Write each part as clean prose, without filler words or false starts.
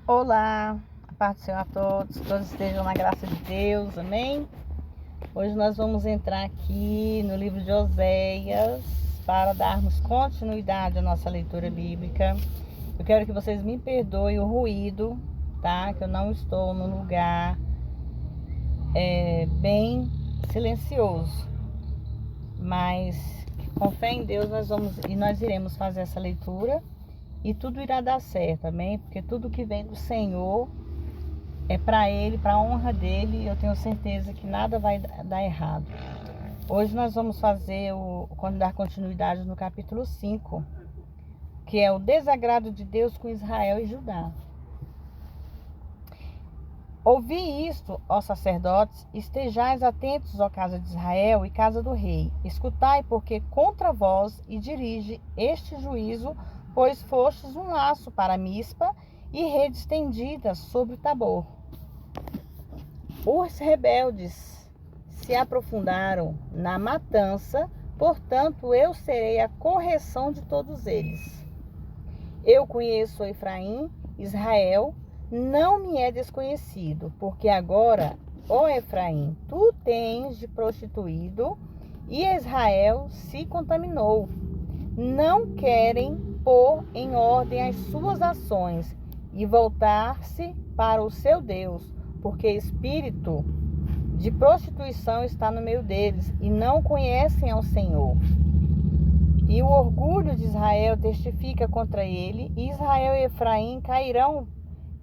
Olá, a paz do Senhor a todos, todos estejam na graça de Deus, amém? Hoje nós vamos entrar aqui no livro de Oséias para darmos continuidade à nossa leitura bíblica. Eu quero que vocês me perdoem o ruído, tá? Que eu não estou num lugar bem silencioso, mas com fé em Deus nós iremos fazer essa leitura. E tudo irá dar certo, amém? Porque tudo que vem do Senhor é para Ele, para a honra dEle. E eu tenho certeza que nada vai dar errado. Hoje nós vamos dar continuidade no capítulo 5, que é o desagrado de Deus com Israel e Judá. Ouvi isto, ó sacerdotes, estejais atentos, ó casa de Israel e casa do rei. Escutai, porque contra vós e dirige este juízo, pois fostes um laço para Mispa e rede estendida sobre Tabor. Os rebeldes se aprofundaram na matança, portanto eu serei a correção de todos eles. Eu conheço Efraim, Israel não me é desconhecido, porque agora, ó Efraim, tu tens de prostituído e Israel se contaminou. Não querem pôr em ordem as suas ações e voltar-se para o seu Deus, porque espírito de prostituição está no meio deles e não conhecem ao Senhor. E o orgulho de Israel testifica contra ele, e Israel e Efraim cairão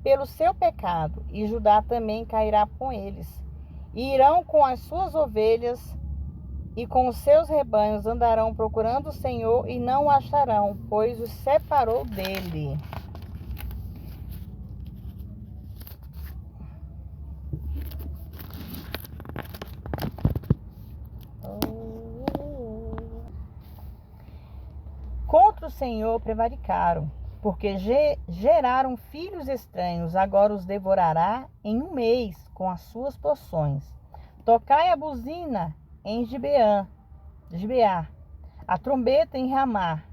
pelo seu pecado, e Judá também cairá com eles. E irão com as suas ovelhas e com os seus rebanhos andarão procurando o Senhor e não o acharão, pois os separou dele. Contra o Senhor prevaricaram, porque geraram filhos estranhos, agora os devorará em um mês com as suas porções. Tocai a buzina em Gibeá, a trombeta em Ramá,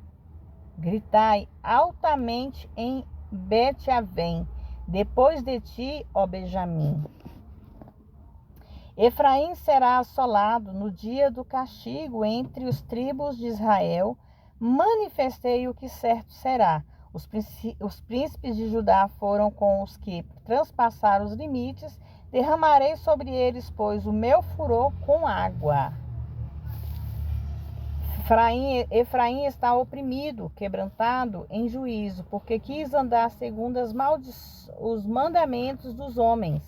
gritai altamente em Bet-Avém, depois de ti, ó Benjamim. Efraim será assolado no dia do castigo entre os tribos de Israel. Manifestei o que certo será. Os príncipes de Judá foram com os que transpassaram os limites. Derramarei sobre eles, pois, o meu furor com água. Efraim está oprimido, quebrantado em juízo, porque quis andar segundo os mandamentos dos homens.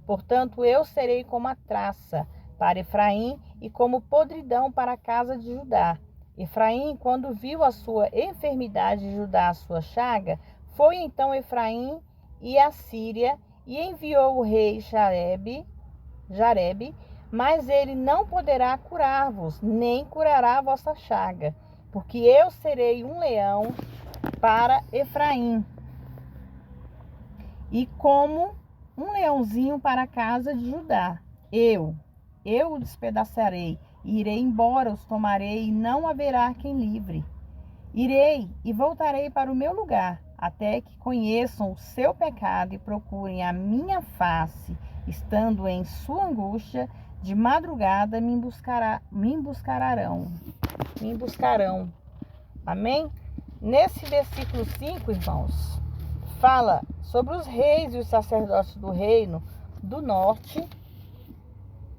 Portanto, eu serei como a traça para Efraim e como podridão para a casa de Judá. Efraim, quando viu a sua enfermidade e Judá a sua chaga, foi então Efraim e a Síria e enviou o rei Jarebe, mas ele não poderá curar-vos, nem curará a vossa chaga, porque eu serei um leão para Efraim, e como um leãozinho para a casa de Judá. Eu o despedaçarei, e irei embora, os tomarei, e não haverá quem livre. Irei e voltarei para o meu lugar, até que conheçam o seu pecado e procurem a minha face, estando em sua angústia. De madrugada me buscarão. Amém? Nesse versículo 5, irmãos, fala sobre os reis e os sacerdotes do reino do norte.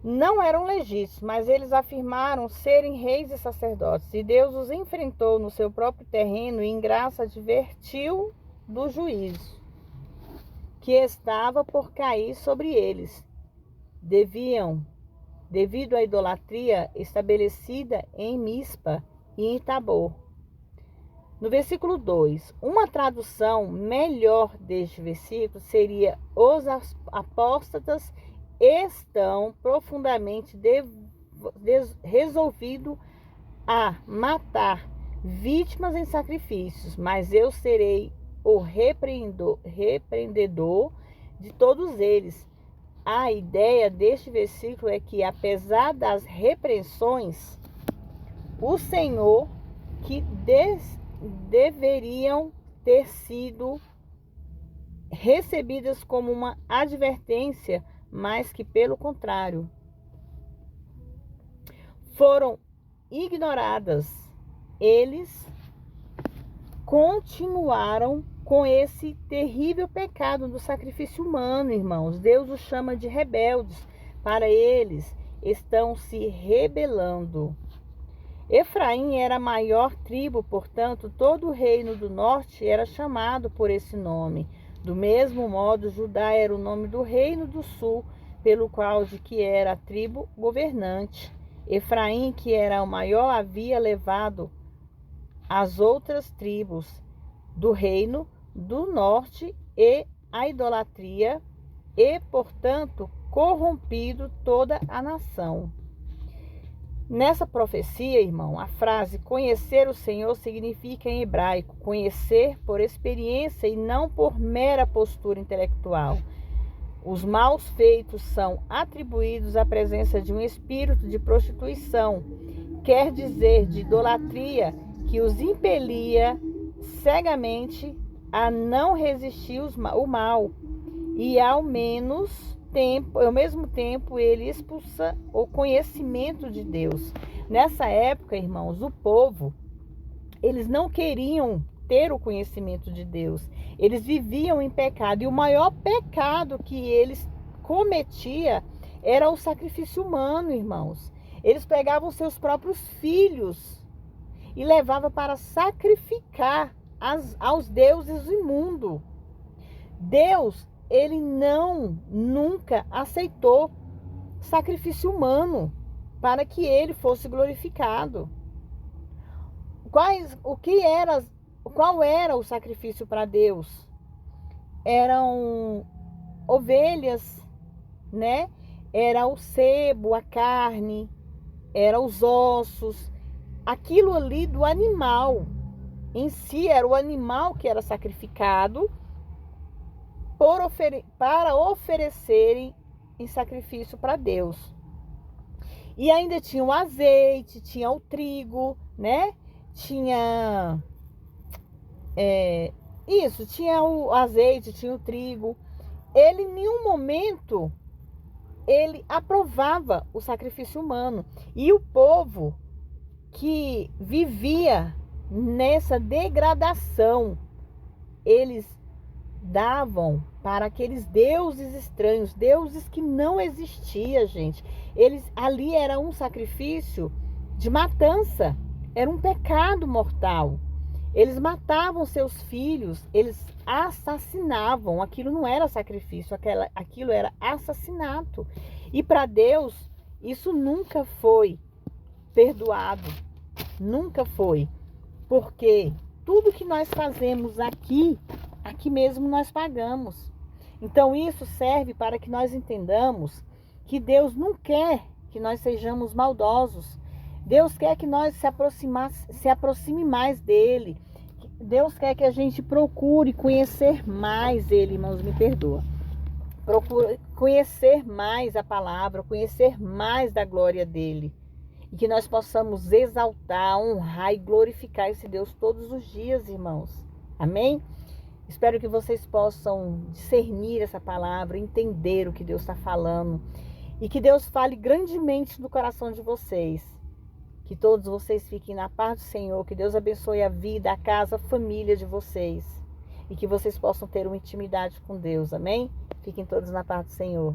Não eram legítimos, mas eles afirmaram serem reis e sacerdotes. E Deus os enfrentou no seu próprio terreno e em graça advertiu do juízo que estava por cair sobre eles. Devido à idolatria estabelecida em Mispa e em Tabor. No versículo 2, uma tradução melhor deste versículo seria: os apóstatas estão profundamente resolvidos a matar vítimas em sacrifícios, mas eu serei o repreendedor de todos eles. A ideia deste versículo é que, apesar das repreensões, o Senhor, que deveriam ter sido recebidas como uma advertência, mas que, pelo contrário, foram ignoradas. Eles continuaram com esse terrível pecado do sacrifício humano, irmãos. Deus os chama de rebeldes. Para eles, estão se rebelando. Efraim era a maior tribo, portanto, todo o reino do norte era chamado por esse nome. Do mesmo modo, Judá era o nome do reino do sul, pelo qual de que era a tribo governante. Efraim, que era o maior, havia levado as outras tribos do reino do norte e a idolatria e, portanto, corrompido toda a nação. Nessa profecia, irmão, a frase conhecer o Senhor significa em hebraico conhecer por experiência e não por mera postura intelectual. Os maus feitos são atribuídos à presença de um espírito de prostituição, quer dizer, de idolatria, que os impelia cegamente a não resistir o mal e ao mesmo tempo ele expulsa o conhecimento de Deus. Nessa época, irmãos, o povo, eles não queriam ter o conhecimento de Deus. Eles viviam em pecado e o maior pecado que eles cometiam era o sacrifício humano, irmãos. Eles pegavam seus próprios filhos e levavam para sacrificar aos deuses imundos. Deus, ele nunca aceitou sacrifício humano para que ele fosse glorificado. Qual era o sacrifício para Deus? Eram ovelhas, né? Era o sebo, a carne, eram os ossos, aquilo ali do animal. Em si era o animal que era sacrificado para oferecerem em sacrifício para Deus. E ainda tinha o azeite, tinha o trigo, né? Tinha tinha o azeite, tinha o trigo. Ele em nenhum momento ele aprovava o sacrifício humano. E o povo que vivia nessa degradação, eles davam para aqueles deuses estranhos, deuses que não existiam, gente. Ali era um sacrifício de matança, era um pecado mortal. Eles matavam seus filhos, eles assassinavam. Aquilo não era sacrifício, aquilo era assassinato. E para Deus, isso nunca foi perdoado. Nunca foi. Porque tudo que nós fazemos aqui mesmo nós pagamos. Então isso serve para que nós entendamos que Deus não quer que nós sejamos maldosos. Deus quer que nós se aproxime mais dele. Deus quer que a gente procure conhecer mais ele, irmãos, me perdoa. Procure conhecer mais a palavra, conhecer mais da glória dele. E que nós possamos exaltar, honrar e glorificar esse Deus todos os dias, irmãos. Amém? Espero que vocês possam discernir essa palavra, entender o que Deus está falando. E que Deus fale grandemente no coração de vocês. Que todos vocês fiquem na paz do Senhor. Que Deus abençoe a vida, a casa, a família de vocês. E que vocês possam ter uma intimidade com Deus. Amém? Fiquem todos na paz do Senhor.